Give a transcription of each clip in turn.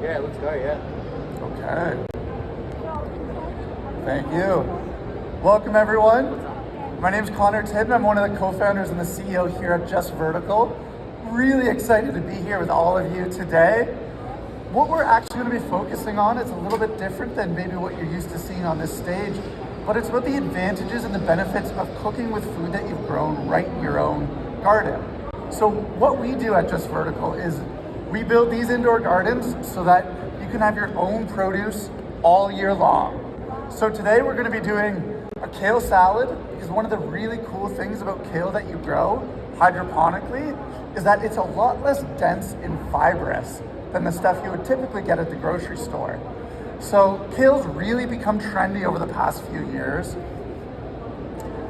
Yeah, let's go, yeah. Okay. Thank you. Welcome, everyone. My name is Connor Tidd, and I'm one of the co-founders and the CEO here at Just Vertical. Really excited to be here with all of you today. What we're actually going to be focusing on is a little bit different than maybe what you're used to seeing on this stage, but it's about the advantages and the benefits of cooking with food that you've grown right in your own garden. So what we do at Just Vertical is we build these indoor gardens so that you can have your own produce all year long. So today we're going to be doing a kale salad, because one of the really cool things about kale that you grow hydroponically is that it's a lot less dense and fibrous than the stuff you would typically get at the grocery store. So kale's really become trendy over the past few years.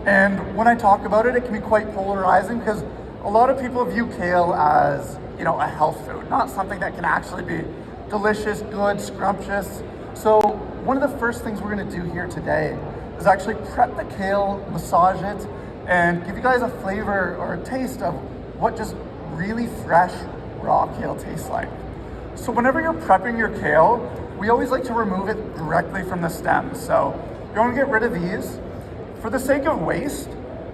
And when I talk about it, it can be quite polarizing because a lot of people view kale as, a health food, not something that can actually be delicious, good, scrumptious. So one of the first things we're gonna do here today is actually prep the kale, massage it, and give you guys a flavor or a taste of what just really fresh, raw kale tastes like. So whenever you're prepping your kale, we always like to remove it directly from the stems. So you wanna get rid of these. For the sake of waste,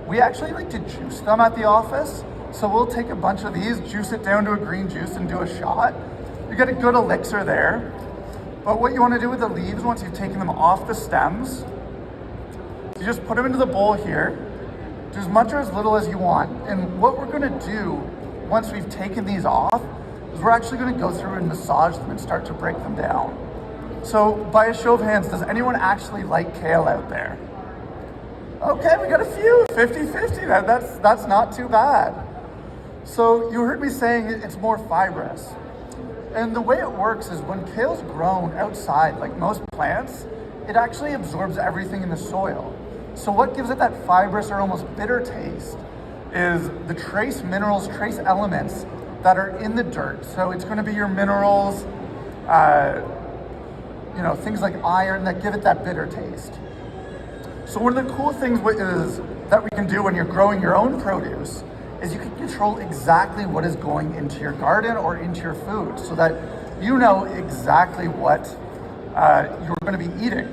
we actually like to juice them at the office. So we'll take a bunch of these, juice it down to a green juice and do a shot. You get a good elixir there. But what you want to do with the leaves, once you've taken them off the stems, you just put them into the bowl here. Do as much or as little as you want. And what we're going to do once we've taken these off is we're actually going to go through and massage them and start to break them down. So by a show of hands, does anyone actually like kale out there? Okay, we got a few, 50-50. That's not too bad. So you heard me saying it's more fibrous. And the way it works is when kale's grown outside, like most plants, it actually absorbs everything in the soil. So what gives it that fibrous or almost bitter taste is the trace minerals, trace elements that are in the dirt. So it's going to be your minerals, things like iron that give it that bitter taste. So one of the cool things is that we can do when you're growing your own produce is you can control exactly what is going into your garden or into your food so that you know exactly what you're going to be eating.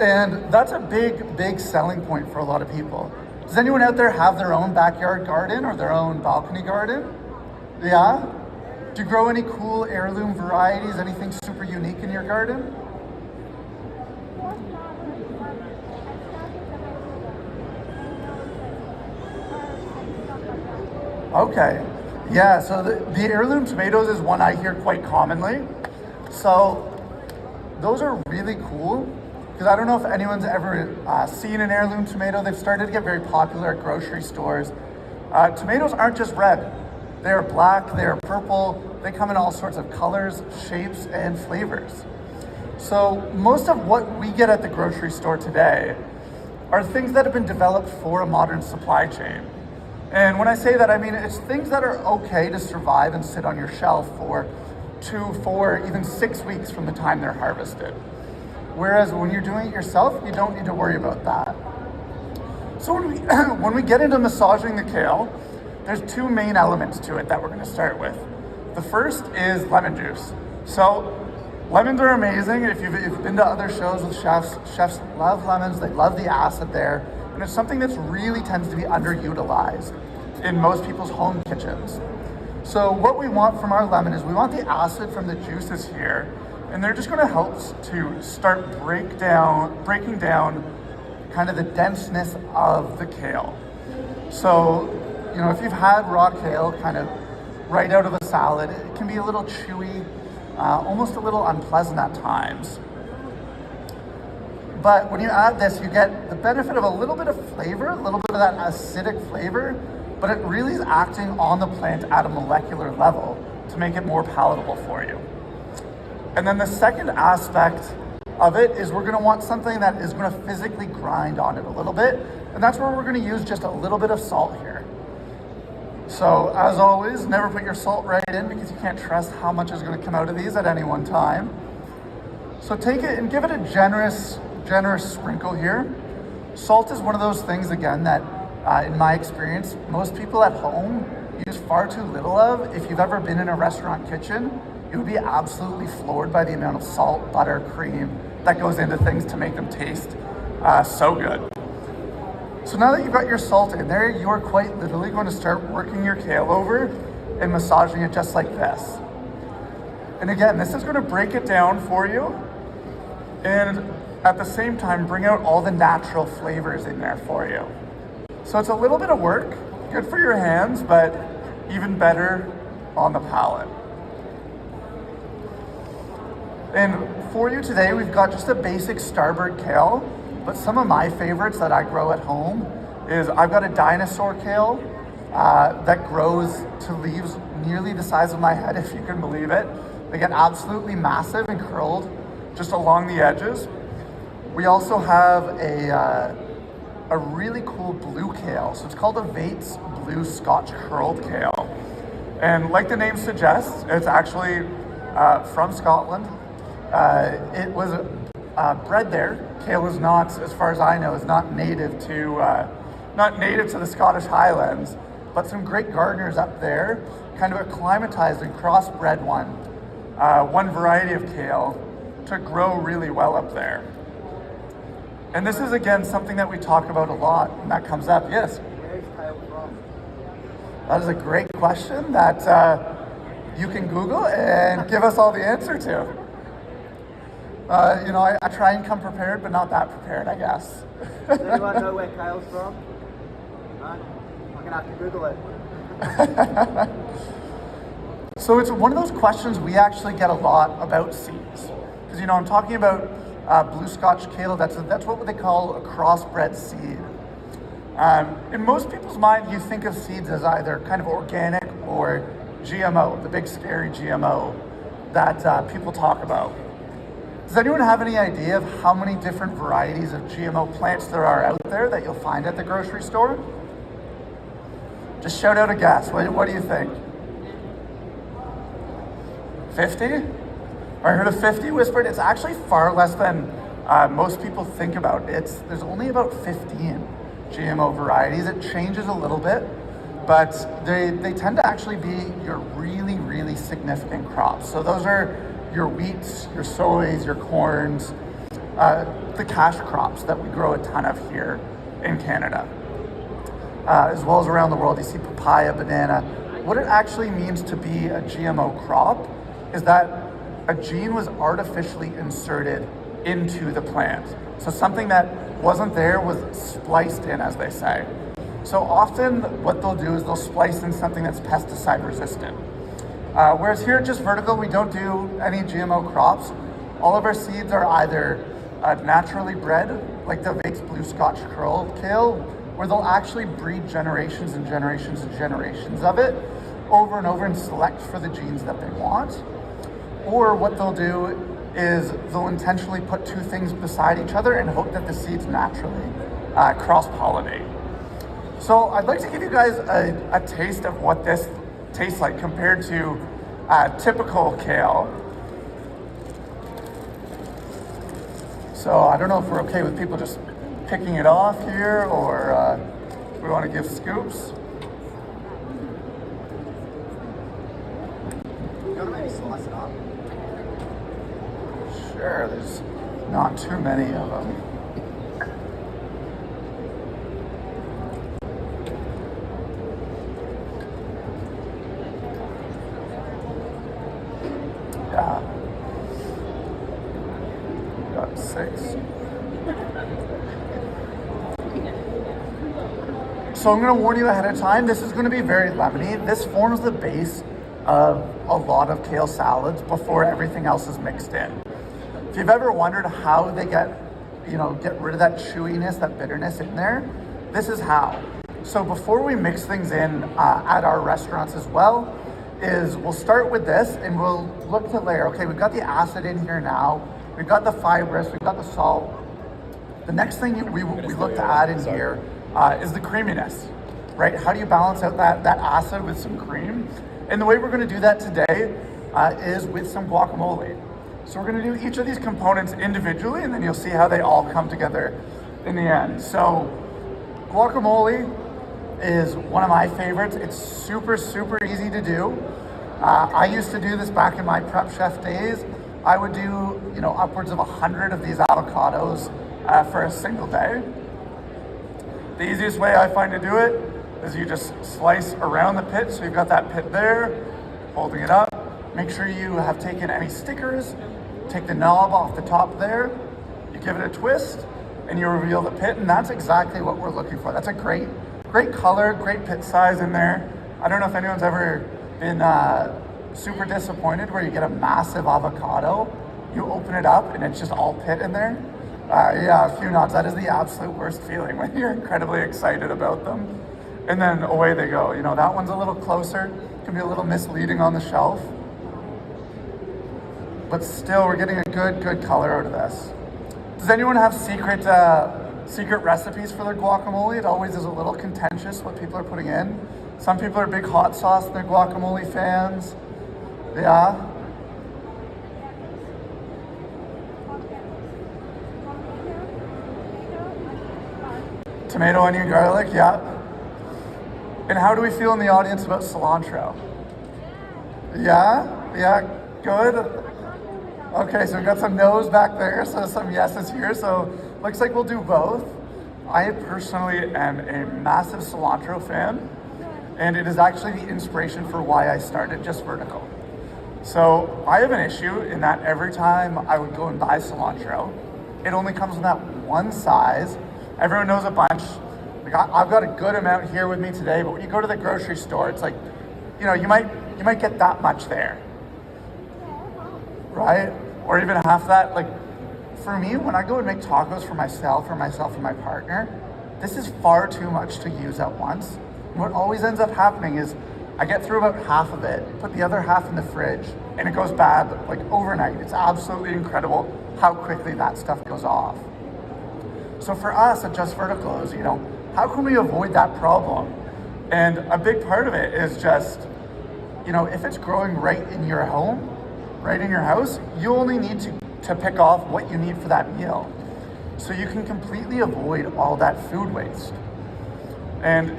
And that's a big selling point for a lot of people. Does anyone out there have their own backyard garden or their own balcony garden? Yeah? Do you grow any cool heirloom varieties, anything super unique in your garden? Okay, yeah, so the heirloom tomatoes is one I hear quite commonly. So those are really cool because I don't know if anyone's ever seen an heirloom tomato. They've started to get very popular at grocery stores. Tomatoes aren't just red. They're black, they're purple, they come in all sorts of colors, shapes, and flavors. So most of what we get at the grocery store today are things that have been developed for a modern supply chain. And when I say that, I mean it's things that are okay to survive and sit on your shelf for 2, 4, even 6 weeks from the time they're harvested. Whereas when you're doing it yourself, you don't need to worry about that. So when we get into massaging the kale, there's 2 main elements to it that we're going to start with. The first is lemon juice. So lemons are amazing. If you've been to other shows with chefs love lemons, they love the acid there. And it's something that's really tends to be underutilized in most people's home kitchens. So what we want from our lemon is we want the acid from the juices here, and they're just going to help to start breaking down kind of the denseness of the kale. So, if you've had raw kale kind of right out of a salad, it can be a little chewy, almost a little unpleasant at times. But when you add this, you get the benefit of a little bit of flavor, a little bit of that acidic flavor, but it really is acting on the plant at a molecular level to make it more palatable for you. And then the second aspect of it is we're gonna want something that is gonna physically grind on it a little bit, and that's where we're gonna use just a little bit of salt here. So as always, never put your salt right in because you can't trust how much is gonna come out of these at any one time. So take it and give it a generous sprinkle here. Salt is one of those things, again, that in my experience, most people at home use far too little of. If you've ever been in a restaurant kitchen, you would be absolutely floored by the amount of salt, butter, cream that goes into things to make them taste so good. So now that you've got your salt in there, you're quite literally going to start working your kale over and massaging it just like this. And again, this is going to break it down for you and at the same time bring out all the natural flavors in there for you. So it's a little bit of work, good for your hands, but even better on the palate. And for you today, we've got just a basic starboard kale, but some of my favorites that I grow at home is I've got a dinosaur kale that grows to leaves nearly the size of my head, if you can believe it. They get absolutely massive and curled just along the edges. We also have a really cool blue kale. So it's called a Vates Blue Scotch Curled Kale. And like the name suggests, it's actually from Scotland. It was bred there. Kale is not, as far as I know, is not native to the Scottish Highlands, but some great gardeners up there kind of acclimatized and crossbred one variety of kale to grow really well up there. And this is again something that we talk about a lot, and that comes up. Yes. Where's Kale from? That is a great question that you can Google and give us all the answer to. I try and come prepared, but not that prepared, I guess. Does anyone know where Kale's from? No? I'm going to have to Google it. So it's one of those questions we actually get a lot about seeds. Because, I'm talking about blue Scotch kale, that's what they call a crossbred seed. In most people's mind, you think of seeds as either kind of organic or GMO, the big scary GMO that people talk about. Does anyone have any idea of how many different varieties of GMO plants there are out there that you'll find at the grocery store? Just shout out a guess. What do you think? 50? I heard of 50 whispered. It's actually far less than most people think about. There's only about 15 GMO varieties. It changes a little bit, but they tend to actually be your really, really significant crops. So those are your wheats, your soys, your corns, the cash crops that we grow a ton of here in Canada, as well as around the world. You see papaya, banana. What it actually means to be a GMO crop is that a gene was artificially inserted into the plant. So something that wasn't there was spliced in, as they say. So often what they'll do is they'll splice in something that's pesticide resistant. Whereas here at Just Vertical, we don't do any GMO crops. All of our seeds are either naturally bred, like the Vates Blue Scotch Curled Kale, where they'll actually breed generations and generations and generations of it over and over and select for the genes that they want. Or what they'll do is they'll intentionally put two things beside each other and hope that the seeds naturally cross-pollinate. So I'd like to give you guys a taste of what this tastes like compared to typical kale. So I don't know if we're okay with people just picking it off here, or we want to give scoops. You want to maybe slice it up? Sure, there's not too many of them. Yeah. Got 6. So I'm going to warn you ahead of time, this is going to be very lemony. This forms the base of a lot of kale salads before everything else is mixed in. If you've ever wondered how they get rid of that chewiness, that bitterness in there, this is how. So before we mix things in at our restaurants as well, is we'll start with this and we'll look to layer. Okay, we've got the acid in here now, we've got the fibrous, we've got the salt. The next thing we look to add in here is the creaminess, right? How do you balance out that acid with some cream? And the way we're gonna do that today is with some guacamole. So we're gonna do each of these components individually, and then you'll see how they all come together in the end. So guacamole, is one of my favorites. It's super, super easy to do. I used to do this back in my prep chef days. I would do, upwards of 100 of these avocados for a single day. The easiest way I find to do it is you just slice around the pit. So you've got that pit there, holding it up. Make sure you have taken any stickers. Take the knob off the top there. You give it a twist and you reveal the pit, and that's exactly what we're looking for. That's a great color, great pit size in there. I don't know if anyone's ever been super disappointed where you get a massive avocado, you open it up and it's just all pit in there. Yeah, a few nods. That is the absolute worst feeling when you're incredibly excited about them. And then away they go. That one's a little closer, can be a little misleading on the shelf. But still, we're getting a good color out of this. Does anyone have secret recipes for their guacamole? It always is a little contentious what people are putting in. Some people are big hot sauce and they're guacamole fans. Yeah. Tomato, onion, garlic, yeah. And how do we feel in the audience about cilantro? Yeah, good. Okay, so we've got some no's back there, so some yeses here. So looks like we'll do both. I personally am a massive cilantro fan, and it is actually the inspiration for why I started Just Vertical. So I have an issue in that every time I would go and buy cilantro, it only comes in that one size. Everyone knows a bunch. Like I've got a good amount here with me today, but when you go to the grocery store, it's like, you might get that much there, right? Or even half that. Like for me, when I go and make tacos for myself and my partner, this is far too much to use at once. And what always ends up happening is I get through about half of it, put the other half in the fridge, and it goes bad like overnight. It's absolutely incredible how quickly that stuff goes off. So for us at Just Vertical is, how can we avoid that problem? And a big part of it is just, if it's growing right in your home, right in your house, you only need to pick off what you need for that meal. So you can completely avoid all that food waste. And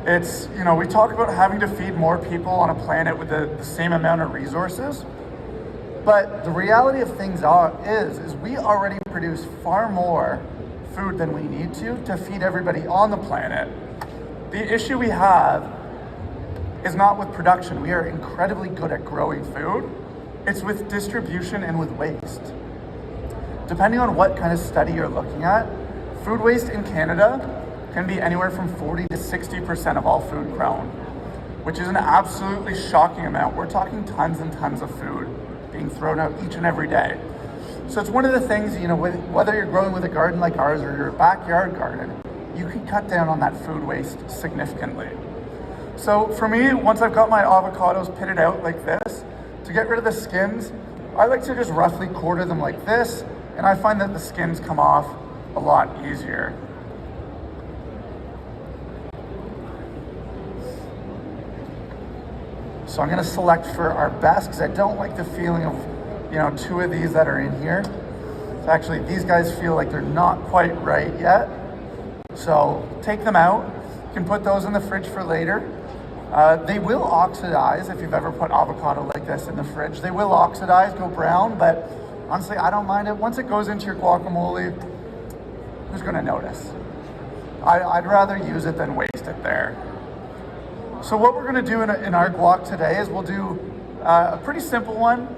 it's, we talk about having to feed more people on a planet with the same amount of resources. But the reality of things is we already produce far more food than we need to feed everybody on the planet. The issue we have is not with production. We are incredibly good at growing food. It's with distribution and with waste. Depending on what kind of study you're looking at, food waste in Canada can be anywhere from 40 to 60% of all food grown, which is an absolutely shocking amount. We're talking tons and tons of food being thrown out each and every day. So it's one of the things, whether you're growing with a garden like ours or your backyard garden, you can cut down on that food waste significantly. So for me, once I've got my avocados pitted out like this, to get rid of the skins, I like to just roughly quarter them like this, and I find that the skins come off a lot easier. So I'm gonna select for our best, because I don't like the feeling of, two of these that are in here. So actually, these guys feel like they're not quite right yet. So take them out. You can put those in the fridge for later. They will oxidize if you've ever put avocado like this in the fridge. They will oxidize, go brown, but honestly, I don't mind it. Once it goes into your guacamole, who's gonna notice? I'd rather use it than waste it there. So what we're gonna do in our guac today is we'll do a pretty simple one.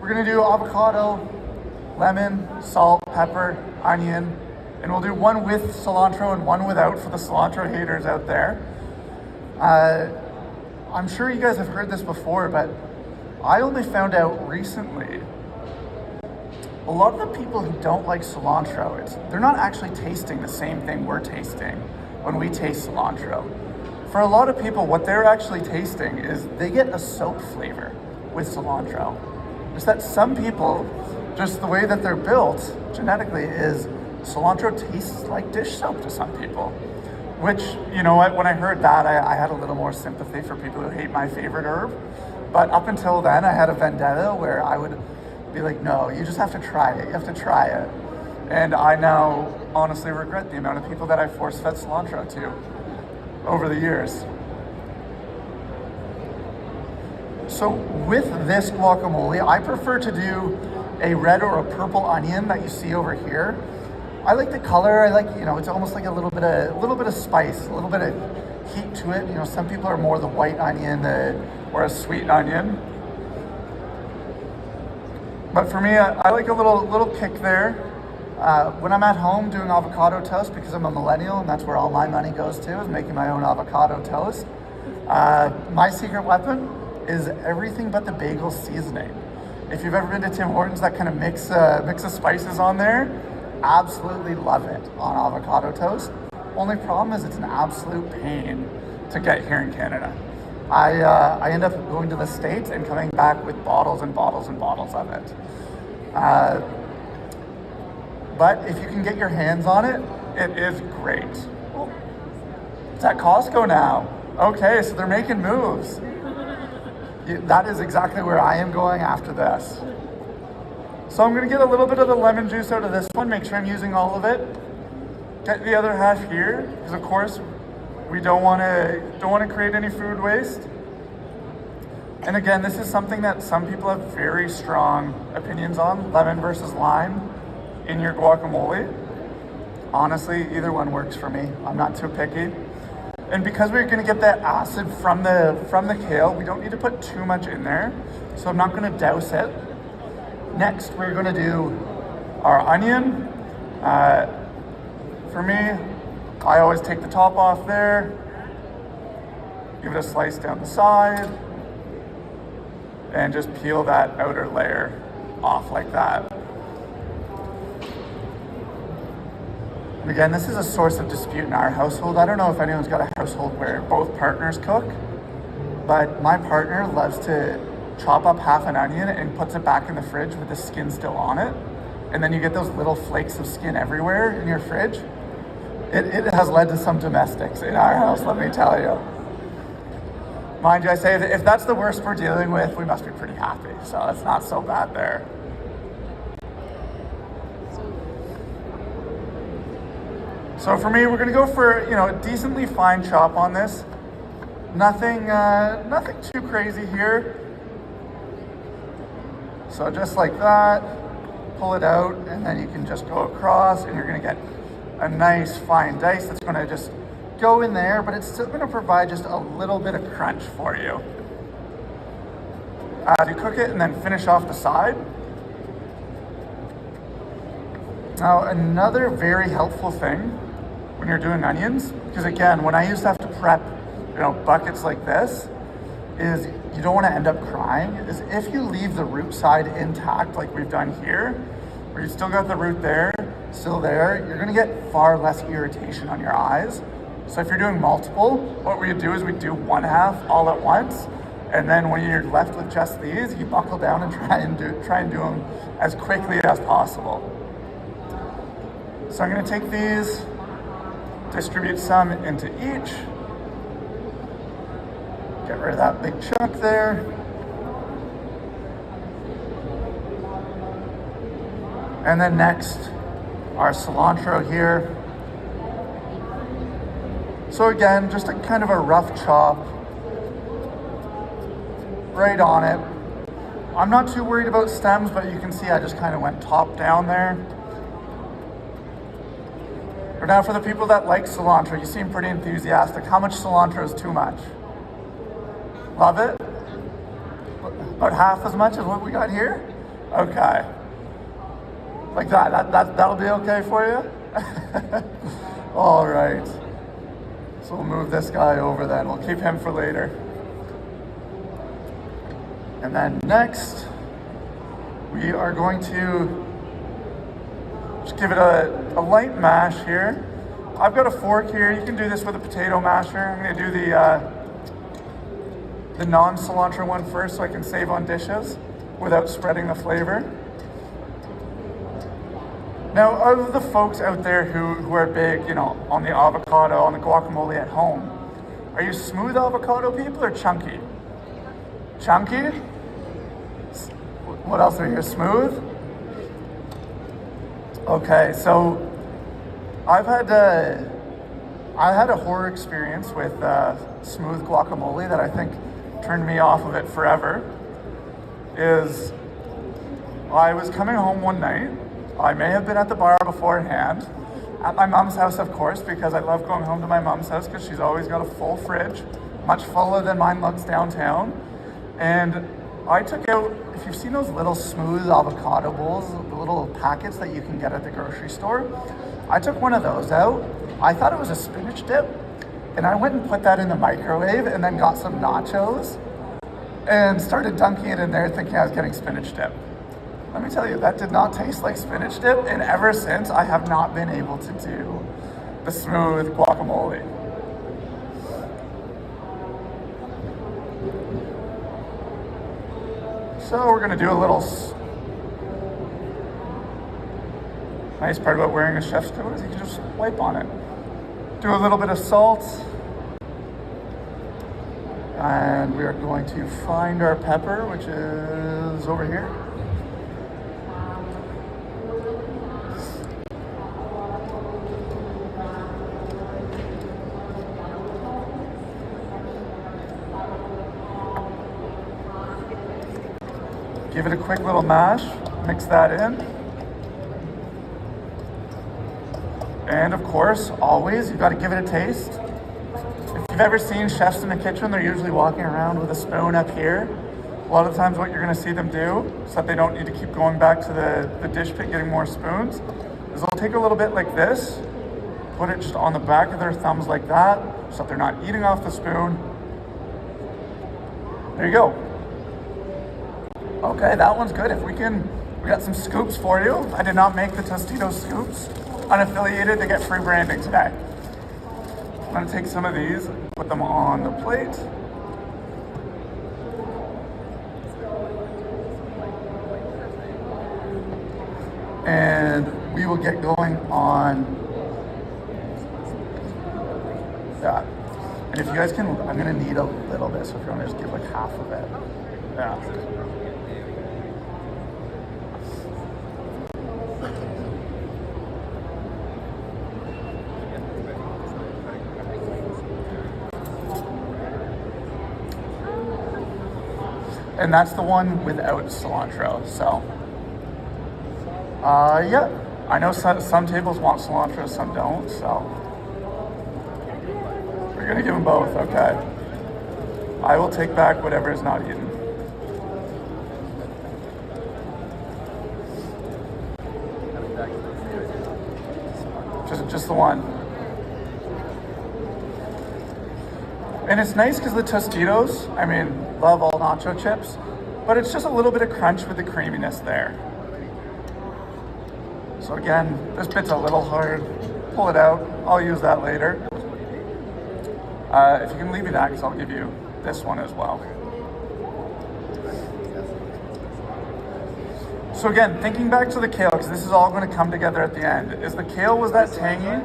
We're gonna do avocado, lemon, salt, pepper, onion, and we'll do one with cilantro and one without for the cilantro haters out there. I'm sure you guys have heard this before, but I only found out recently, a lot of the people who don't like cilantro, they're not actually tasting the same thing we're tasting when we taste cilantro. For a lot of people, what they're actually tasting is they get a soap flavor with cilantro. It's that some people, just the way that they're built genetically, is cilantro tastes like dish soap to some people. Which, when I heard that, I had a little more sympathy for people who hate my favorite herb. But up until then, I had a vendetta where I would be like, no, you just have to try it. You have to try it. And I now honestly regret the amount of people that I force-fed cilantro to. over the years. So with this guacamole, I prefer to do a red or a purple onion that you see over here. I like the color. I like, it's almost like a little bit of spice, a little bit of heat to it. Some people are more the white onion or a sweet onion. But for me, I like a little kick there. When I'm at home doing avocado toast, because I'm a millennial and that's where all my money goes to, is making my own avocado toast. My secret weapon is everything but the bagel seasoning. If you've ever been to Tim Hortons, that kind of mix of spices on there, absolutely love it on avocado toast. Only problem is it's an absolute pain to get here in Canada. I end up going to the States and coming back with bottles and bottles and bottles of it. But if you can get your hands on it, it is great. Oh, it's at Costco now. Okay, so they're making moves. That is exactly where I am going after this. So I'm gonna get a little bit of the lemon juice out of this one, make sure I'm using all of it. Get the other half here, because of course, we don't wanna create any food waste. And again, this is something that some people have very strong opinions on, lemon versus lime in your guacamole. Honestly, either one works for me. I'm not too picky. And because we're gonna get that acid from the kale, we don't need to put too much in there. So I'm not gonna douse it. Next, we're gonna do our onion. For me, I always take the top off there, give it a slice down the side, and just peel that outer layer off like that. Again, this is a source of dispute in our household. I don't know if anyone's got a household where both partners cook, but my partner loves to chop up half an onion and puts it back in the fridge with the skin still on it. And then you get those little flakes of skin everywhere in your fridge. It has led to some domestics in our house, let me tell you. Mind you, I say if that's the worst we're dealing with, we must be pretty happy. So it's not so bad there. So for me, we're gonna go for a decently fine chop on this. Nothing too crazy here. So just like that, pull it out, and then you can just go across, and you're gonna get a nice fine dice that's gonna just go in there, but it's still gonna provide just a little bit of crunch for you. As you cook it and then finish off the side. Now, another very helpful thing when you're doing onions, because again, when I used to have to prep, buckets like this, is you don't want to end up crying, is if you leave the root side intact like we've done here, where you still got the root there, still there, you're gonna get far less irritation on your eyes. So if you're doing multiple, what we do is we do one half all at once, and then when you're left with just these, you buckle down and try and do them as quickly as possible. So I'm gonna take these, distribute some into each. Get rid of that big chunk there. And then next, our cilantro here. So again, just a kind of a rough chop right on it. I'm not too worried about stems, but you can see I just kind of went top down there. But now for the people that like cilantro, you seem pretty enthusiastic. How much cilantro is too much? Love it? About half as much as what we got here? Okay. Like that'll be okay for you? All right. So we'll move this guy over then. We'll keep him for later. And then next, we are going to just give it a light mash here. I've got a fork here. You can do this with a potato masher. I'm gonna do the non-cilantro one first so I can save on dishes without spreading the flavor. Now, of the folks out there who are big, on the avocado, on the guacamole at home, are you smooth avocado people or chunky? Chunky? What else are you, smooth? Okay, so I've I had a horror experience with smooth guacamole that I think turned me off of it forever. Is I was coming home one night. I may have been at the bar beforehand, at my mom's house, of course, because I love going home to my mom's house because she's always got a full fridge, much fuller than mine looks downtown. And I took out, if you've seen those little smooth avocado bowls, the little packets that you can get at the grocery store, I took one of those out. I thought it was a spinach dip, and I went and put that in the microwave and then got some nachos and started dunking it in there thinking I was getting spinach dip. Let me tell you, that did not taste like spinach dip, and ever since I have not been able to do the smooth guacamole. So we're gonna do a little, nice part about wearing a chef's coat is you can just wipe on it. Do a little bit of salt. And we are going to find our pepper, which is over here. Give it a quick little mash, mix that in. And of course, always, you've got to give it a taste. If you've ever seen chefs in the kitchen, they're usually walking around with a spoon up here. A lot of times what you're gonna see them do, so that they don't need to keep going back to the dish pit getting more spoons, is they'll take a little bit like this, put it just on the back of their thumbs like that, so that they're not eating off the spoon. There you go. Okay, that one's good. We got some scoops for you. I did not make the Tostitos scoops. Unaffiliated, they get free branding today. I'm gonna take some of these, put them on the plate. And we will get going on that. And if you guys can, I'm gonna need a little bit, so if you wanna just give like half of it. Yeah. And that's the one without cilantro, so. Yeah, I know some tables want cilantro, some don't, so. We're gonna give them both, okay. I will take back whatever is not eaten. Just the one. And it's nice because the Tostitos, I mean, love all nacho chips, but it's just a little bit of crunch with the creaminess there. So again, this bit's a little hard. Pull it out. I'll use that later. If you can leave me that, because I'll give you this one as well. So again, thinking back to the kale, because this is all going to come together at the end. Is the kale, was that tangy?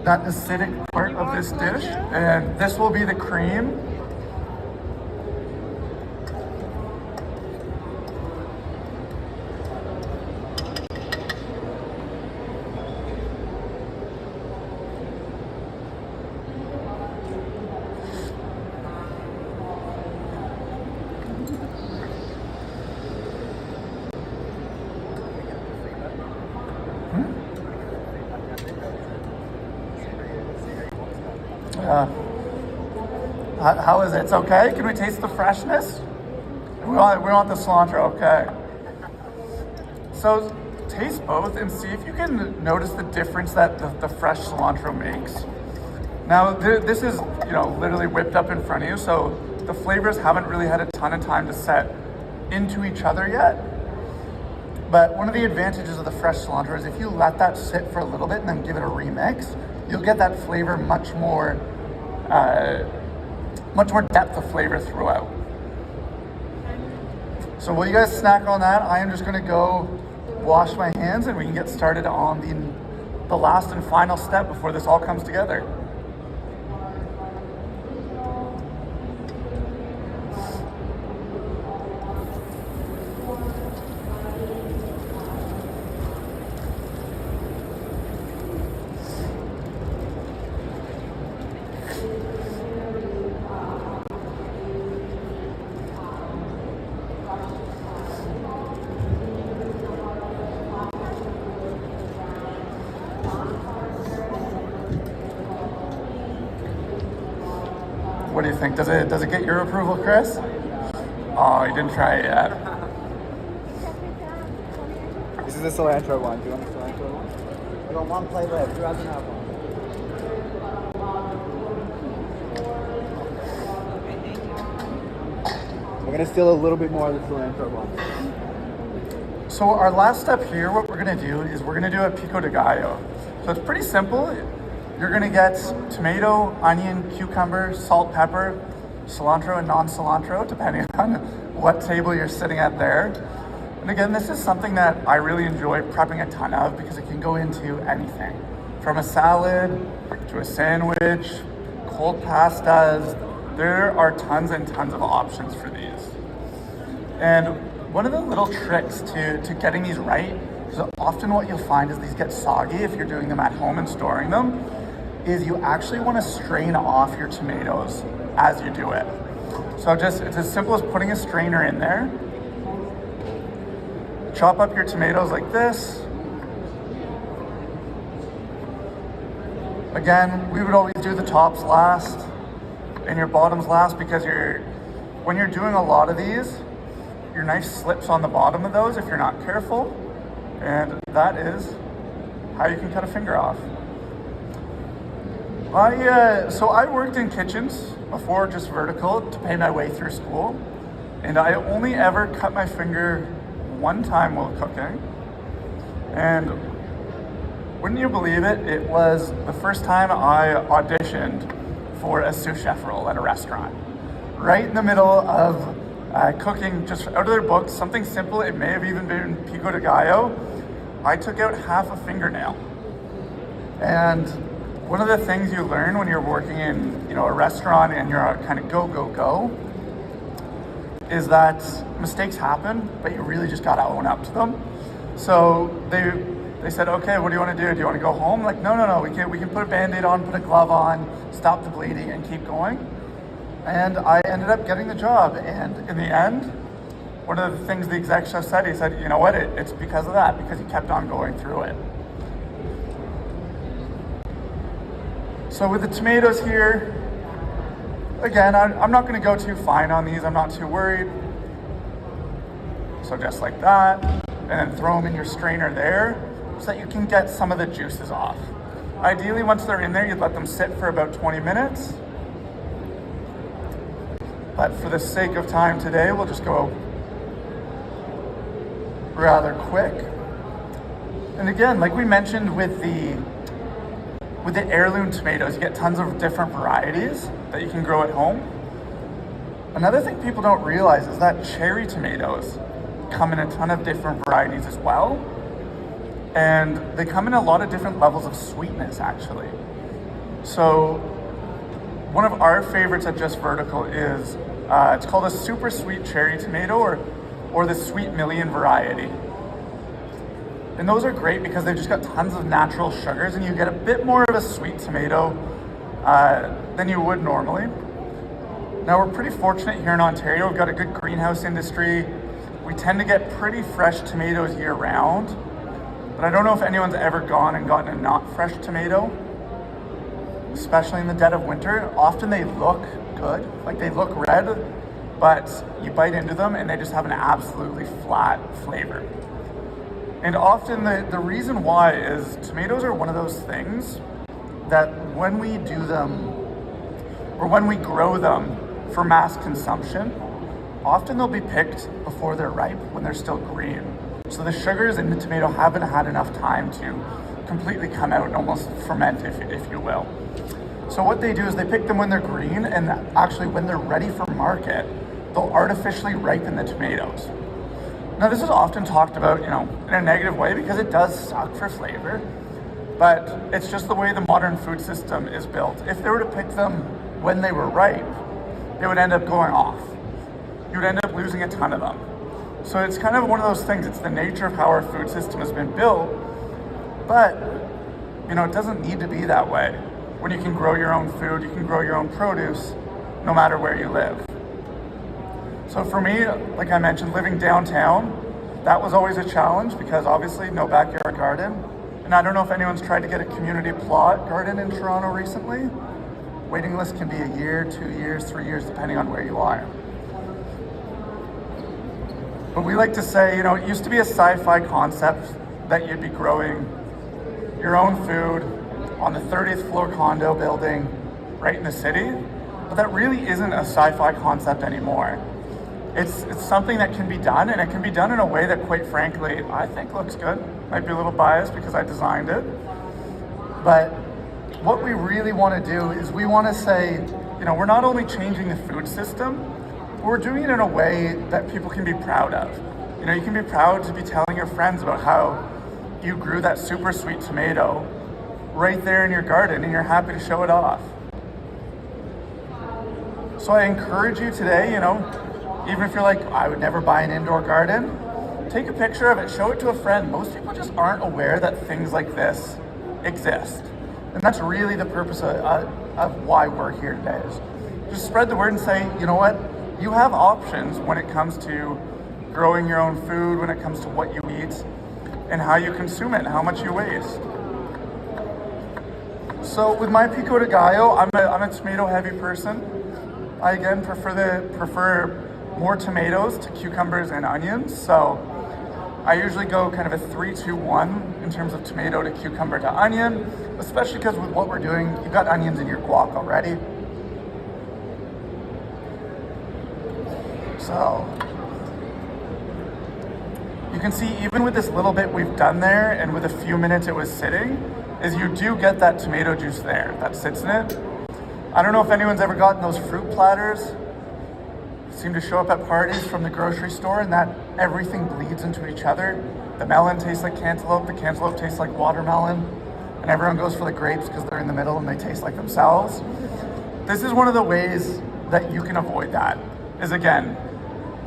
That acidic part of this dish, and this will be the cream. How is it? It's okay? Can we taste the freshness? We want the cilantro, okay. So taste both and see if you can notice the difference that the fresh cilantro makes. Now this is, literally whipped up in front of you, so the flavors haven't really had a ton of time to set into each other yet. But one of the advantages of the fresh cilantro is if you let that sit for a little bit and then give it a remix, you'll get that flavor much more depth of flavor throughout. So while you guys snack on that, I am just gonna go wash my hands and we can get started on the last and final step before this all comes together. think? Does it get your approval, Chris? Oh, you didn't try it yet. This is the cilantro one. Do you want the cilantro one? We got one plate left. Who hasn't had one? We're gonna steal a little bit more of the cilantro one. So our last step here, what we're gonna do is we're gonna do a pico de gallo. So it's pretty simple. You're gonna get tomato, onion, cucumber, salt, pepper, cilantro and non-cilantro, depending on what table you're sitting at there. And again, this is something that I really enjoy prepping a ton of because it can go into anything. From a salad to a sandwich, cold pastas, there are tons and tons of options for these. And one of the little tricks to getting these right is often what you'll find is these get soggy if you're doing them at home and storing them, is you actually want to strain off your tomatoes as you do it. So it's as simple as putting a strainer in there. Chop up your tomatoes like this. Again, we would always do the tops last and your bottoms last because when you're doing a lot of these, your knife slips on the bottom of those if you're not careful, and that is how you can cut a finger off. So I worked in kitchens before, just vertical, to pay my way through school, and I only ever cut my finger one time while cooking, and wouldn't you believe it, it was the first time I auditioned for a sous chef role at a restaurant. Right in the middle of cooking, just out of their books, something simple, it may have even been pico de gallo, I took out half a fingernail. And one of the things you learn when you're working in a restaurant and you're kind of go, is that mistakes happen, but you really just gotta own up to them. So they said, okay, what do you want to do? Do you want to go home? Like, no, we can put a Band-Aid on, put a glove on, stop the bleeding and keep going. And I ended up getting the job. And in the end, one of the things the exec chef said, he said, you know what, it's because of that, because he kept on going through it. So with the tomatoes here, again, I'm not going to go too fine on these. I'm not too worried. So just like that, and then throw them in your strainer there so that you can get some of the juices off. Ideally, once they're in there, you'd let them sit for about 20 minutes. But for the sake of time today, we'll just go rather quick. And again, like we mentioned with the heirloom tomatoes, you get tons of different varieties that you can grow at home. Another thing people don't realize is that cherry tomatoes come in a ton of different varieties as well. And they come in a lot of different levels of sweetness, actually. So one of our favorites at Just Vertical is, it's called a super sweet cherry tomato or the sweet million variety. And those are great because they've just got tons of natural sugars and you get a bit more of a sweet tomato than you would normally. Now we're pretty fortunate here in Ontario. We've got a good greenhouse industry. We tend to get pretty fresh tomatoes year round. But I don't know if anyone's ever gone and gotten a not fresh tomato, especially in the dead of winter. Often they look good, like they look red, but you bite into them and they just have an absolutely flat flavor. And often the reason why is tomatoes are one of those things that when we do them, or when we grow them for mass consumption, often they'll be picked before they're ripe, when they're still green. So the sugars in the tomato haven't had enough time to completely come out and almost ferment, if you will. So what they do is they pick them when they're green, and actually when they're ready for market, they'll artificially ripen the tomatoes. Now this is often talked about, in a negative way because it does suck for flavor, but it's just the way the modern food system is built. If they were to pick them when they were ripe, they would end up going off. You would end up losing a ton of them. So it's kind of one of those things, it's the nature of how our food system has been built, but it doesn't need to be that way. When you can grow your own food, you can grow your own produce, no matter where you live. So for me, like I mentioned, living downtown, that was always a challenge because obviously no backyard garden. And I don't know if anyone's tried to get a community plot garden in Toronto recently, Waiting list can be a year, 2 years, 3 years, depending on where you are. But we like to say, you know, it used to be a sci-fi concept that you'd be growing your own food on the 30th floor condo building right in the city, but that really isn't a sci-fi concept anymore. It's something that can be done, and it can be done in a way that, quite frankly, I think looks good. Might be a little biased because I designed it. But what we really want to do is we want to say, you know, we're not only changing the food system, but we're doing it in a way that people can be proud of. You know, you can be proud to be telling your friends about how you grew that super sweet tomato right there in your garden and you're happy to show it off. So I encourage you today, you know, even if you're like, I would never buy an indoor garden, take a picture of it, show it to a friend. Most people just aren't aware that things like this exist. And that's really the purpose of why we're here today, is just spread the word and say, you know what, you have options when it comes to growing your own food, when it comes to what you eat, and how you consume it, and how much you waste. So with my pico de gallo, I'm a tomato heavy person. I again prefer more tomatoes to cucumbers and onions. So I usually go kind of a 3-2-1 in terms of tomato to cucumber to onion, especially because with what we're doing, you've got onions in your guac already. So you can see even with this little bit we've done there and with a few minutes it was sitting, is you do get that tomato juice there that sits in it. I don't know if anyone's ever gotten those fruit platters. Seem to show up at parties from the grocery store, and that everything bleeds into each other. The melon tastes like cantaloupe, the cantaloupe tastes like watermelon, and everyone goes for the grapes because they're in the middle and they taste like themselves. This is one of the ways that you can avoid that, is again,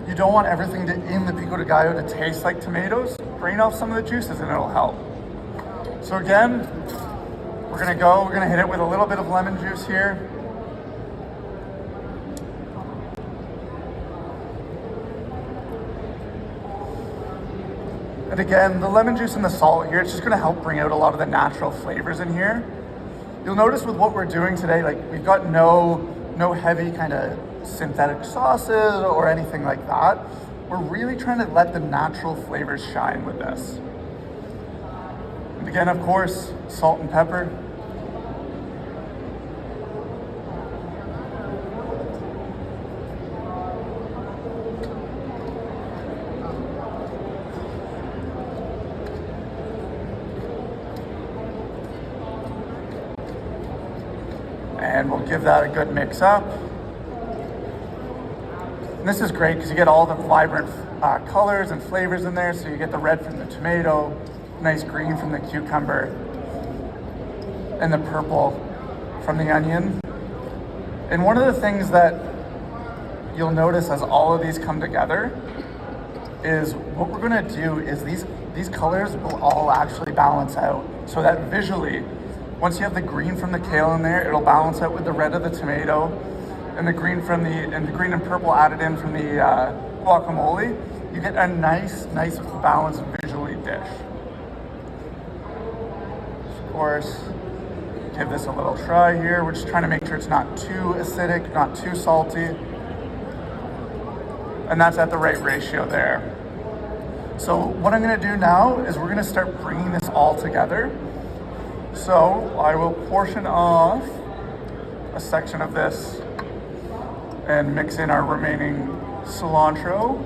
you don't want everything in the pico de gallo to taste like tomatoes. Drain off some of the juices and it'll help. So again, we're gonna hit it with a little bit of lemon juice here. And again, the lemon juice and the salt here, it's just gonna help bring out a lot of the natural flavors in here. You'll notice with what we're doing today, like we've got no heavy kind of synthetic sauces or anything like that. We're really trying to let the natural flavors shine with this. And again, of course, salt and pepper. And we'll give that a good mix up. And this is great because you get all the vibrant colors and flavors in there. So you get the red from the tomato, nice green from the cucumber, and the purple from the onion. And one of the things that you'll notice as all of these come together is what we're gonna do is these colors will all actually balance out so that visually, once you have the green from the kale in there, it'll balance out with the red of the tomato and the green and purple added in from the guacamole. You get a nice balanced visually dish. Of course, give this a little try here. We're just trying to make sure it's not too acidic, not too salty. And that's at the right ratio there. So what I'm gonna do now is we're gonna start bringing this all together. So I will portion off a section of this and mix in our remaining cilantro.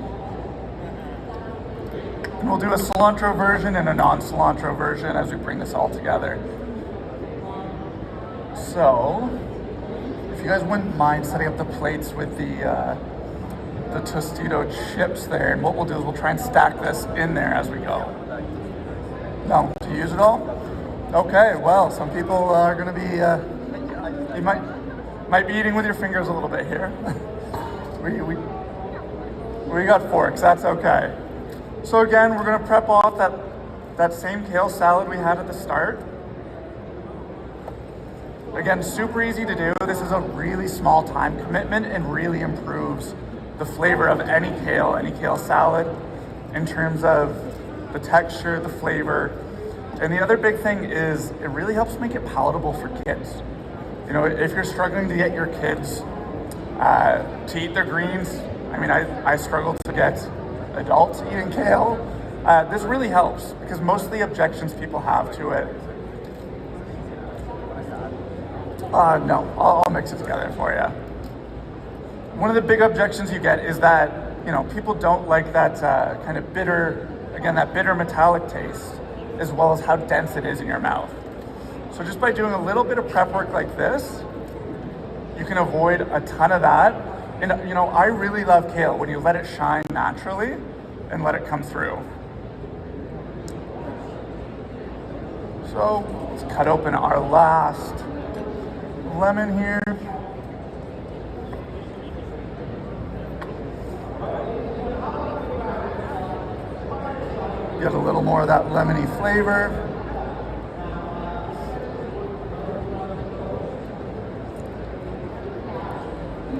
And we'll do a cilantro version and a non-cilantro version as we bring this all together. So, if you guys wouldn't mind setting up the plates with the Tostito chips there, and what we'll do is we'll try and stack this in there as we go. No, to use it all? Okay, well, some people are gonna be, you might be eating with your fingers a little bit here. we got forks, that's okay. So again, we're gonna prep off that same kale salad we had at the start. Again, super easy to do. This is a really small time commitment and really improves the flavor of any kale salad in terms of the texture, the flavor. And the other big thing is it really helps make it palatable for kids. If you're struggling to get your kids to eat their greens, I struggle to get adults eating kale. This really helps because most of the objections people have to it. No, I'll mix it together for you. One of the big objections you get is that, people don't like that kind of bitter, that bitter metallic taste, as well as how dense it is in your mouth. So just by doing a little bit of prep work like this, you can avoid a ton of that. And I really love kale when you let it shine naturally and let it come through. So let's cut open our last lemon here. Get a little more of that lemony flavor.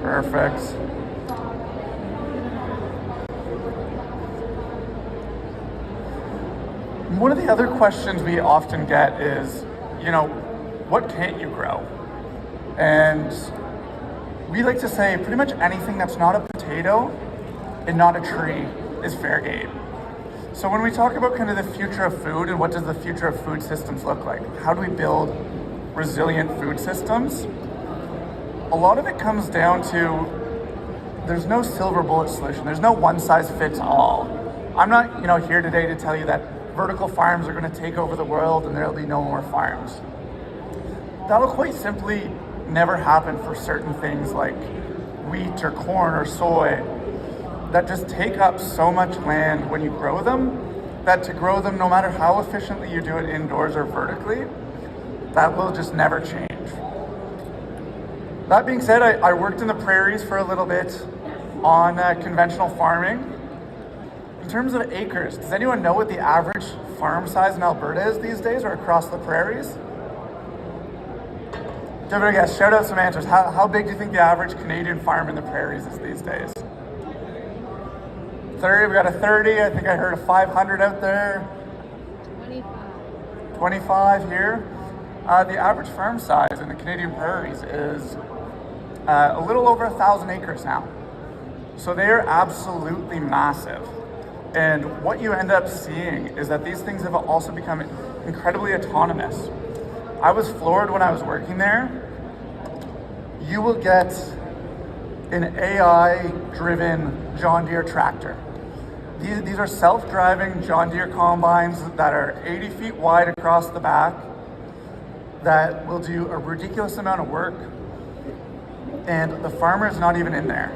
Perfect. One of the other questions we often get is, what can't you grow? And we like to say pretty much anything that's not a potato and not a tree is fair game. So when we talk about kind of the future of food and what does the future of food systems look like, how do we build resilient food systems? A lot of it comes down to there's no silver bullet solution. There's no one size fits all. I'm not, here today to tell you that vertical farms are going to take over the world and there'll be no more farms. That'll quite simply never happen for certain things like wheat or corn or soy that just take up so much land when you grow them, that to grow them, no matter how efficiently you do it indoors or vertically, that will just never change. That being said, I worked in the prairies for a little bit on conventional farming. In terms of acres, does anyone know what the average farm size in Alberta is these days or across the prairies? Give it a guess, shout out some answers. How big do you think the average Canadian farm in the prairies is these days? 30, we got a 30, I think I heard a 500 out there. 25 here. The average farm size in the Canadian prairies is a little over 1,000 acres now. So they are absolutely massive. And what you end up seeing is that these things have also become incredibly autonomous. I was floored when I was working there. You will get an AI-driven John Deere tractor. These are self-driving John Deere combines that are 80 feet wide across the back that will do a ridiculous amount of work, and the farmer is not even in there.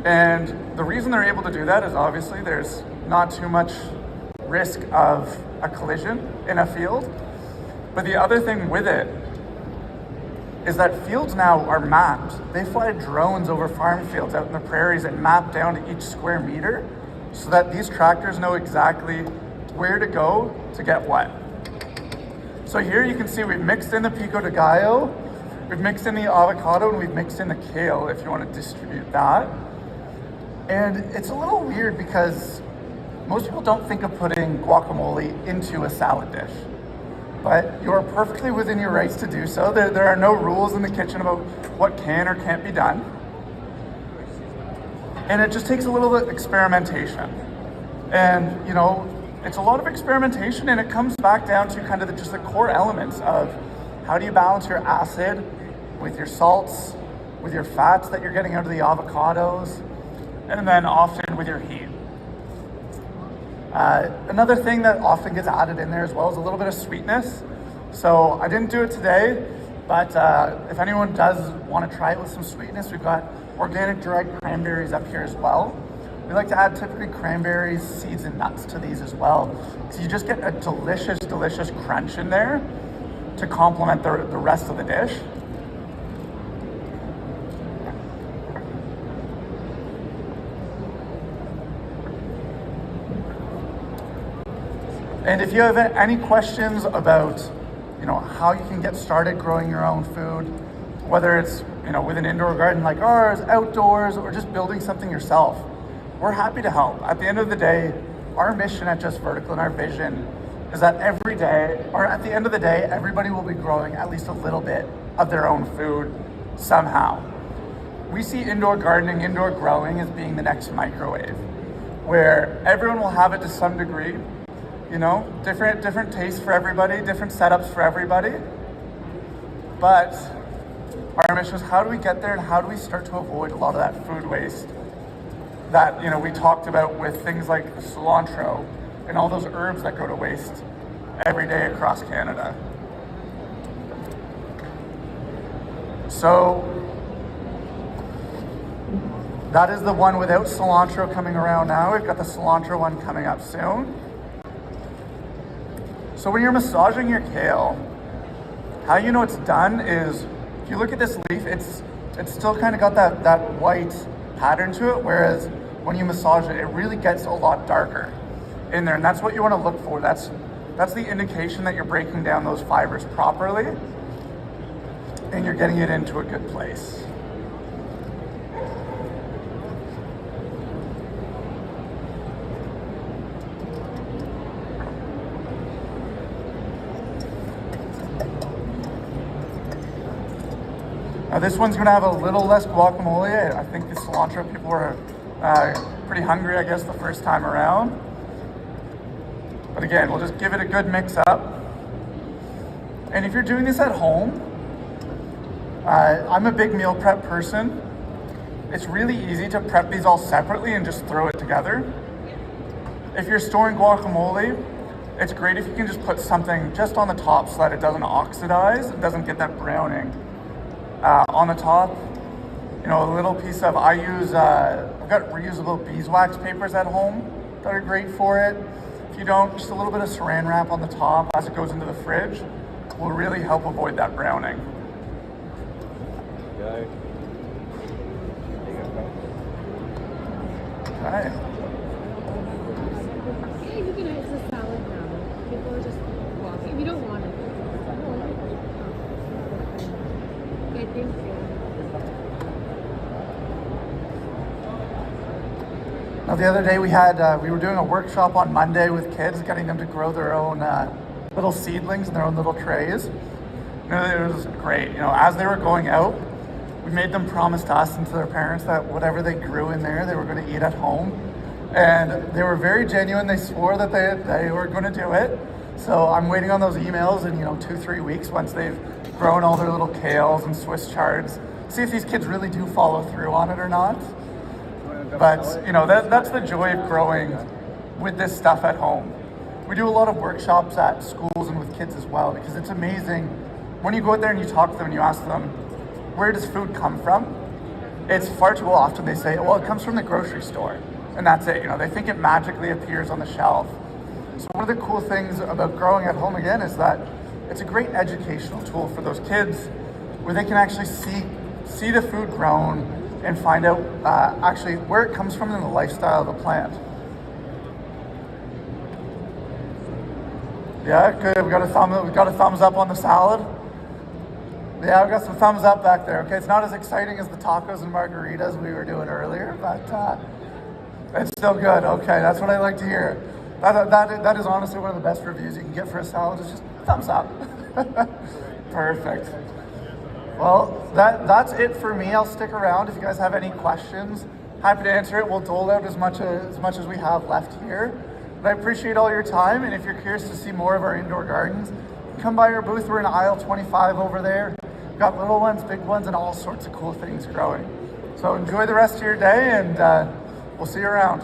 And the reason they're able to do that is obviously there's not too much risk of a collision in a field. But the other thing with it is that fields now are mapped. They fly drones over farm fields out in the prairies and map down to each square meter so that these tractors know exactly where to go to get what. So here you can see we've mixed in the pico de gallo, we've mixed in the avocado, and we've mixed in the kale if you want to distribute that. And it's a little weird because most people don't think of putting guacamole into a salad dish. But you are perfectly within your rights to do so. There are no rules in the kitchen about what can or can't be done. And it just takes a little bit of experimentation. And, it's a lot of experimentation, and it comes back down to kind of just the core elements of how do you balance your acid with your salts, with your fats that you're getting out of the avocados, and then often with your heat. Another thing that often gets added in there as well is a little bit of sweetness. So I didn't do it today, but if anyone does want to try it with some sweetness, we've got organic dried cranberries up here as well. We like to add typically cranberries, seeds, and nuts to these as well. So you just get a delicious, delicious crunch in there to complement the rest of the dish. And if you have any questions about, how you can get started growing your own food, whether it's, with an indoor garden like ours, outdoors, or just building something yourself, we're happy to help. At the end of the day, our mission at Just Vertical and our vision is that every day, or at the end of the day, everybody will be growing at least a little bit of their own food somehow. We see indoor gardening, indoor growing as being the next microwave, where everyone will have it to some degree, you know, different tastes for everybody, different setups for everybody. But our mission is, how do we get there, and how do we start to avoid a lot of that food waste that, you know, we talked about with things like cilantro and all those herbs that go to waste every day across Canada. So that is the one without cilantro coming around now. We've got the cilantro one coming up soon. So when you're massaging your kale, how you know it's done is, if you look at this leaf, it's still kind of got that white pattern to it, whereas when you massage it, it really gets a lot darker in there, and that's what you want to look for. That's the indication that you're breaking down those fibers properly and you're getting it into a good place. Now this one's gonna have a little less guacamole. I think the cilantro people were pretty hungry, I guess, the first time around. But again, we'll just give it a good mix up. And if you're doing this at home, I'm a big meal prep person. It's really easy to prep these all separately and just throw it together. If you're storing guacamole, it's great if you can just put something just on the top so that it doesn't oxidize, it doesn't get that browning. On the top, you know, a little piece of, I've got reusable beeswax papers at home that are great for it. If you don't, just a little bit of saran wrap on the top as it goes into the fridge will really help avoid that browning. Go. Okay. Yeah, you can, it's a salad now. People are just walking. If you don't want it. Okay, thank you. Now the other day we were doing a workshop on Monday with kids, getting them to grow their own little seedlings in their own little trays. You know, it was great. You know, as they were going out, we made them promise to us and to their parents that whatever they grew in there, they were going to eat at home. And they were very genuine. They swore that they were going to do it. So I'm waiting on those emails in, 2-3 weeks once they've grown all their little kales and Swiss chards. See if these kids really do follow through on it or not. But that's the joy of growing with this stuff at home. We do a lot of workshops at schools and with kids as well, because it's amazing when you go out there and you talk to them and you ask them, where does food come from? It's far too often they say, well, it comes from the grocery store. And that's it. They think it magically appears on the shelf. So one of the cool things about growing at home again is that it's a great educational tool for those kids where they can actually see the food grown and find out actually where it comes from in the lifestyle of the plant. Yeah, good. We got a thumbs up on the salad. Yeah, we got some thumbs up back there. Okay, it's not as exciting as the tacos and margaritas we were doing earlier, but it's still good. Okay, that's what I like to hear. That is honestly one of the best reviews you can get for a salad. Is just thumbs up. Perfect. Well, that's it for me. I'll stick around if you guys have any questions. Happy to answer it. We'll dole out as much as we have left here. But I appreciate all your time, and if you're curious to see more of our indoor gardens, come by our booth. We're in aisle 25 over there. We've got little ones, big ones, and all sorts of cool things growing. So enjoy the rest of your day, and we'll see you around.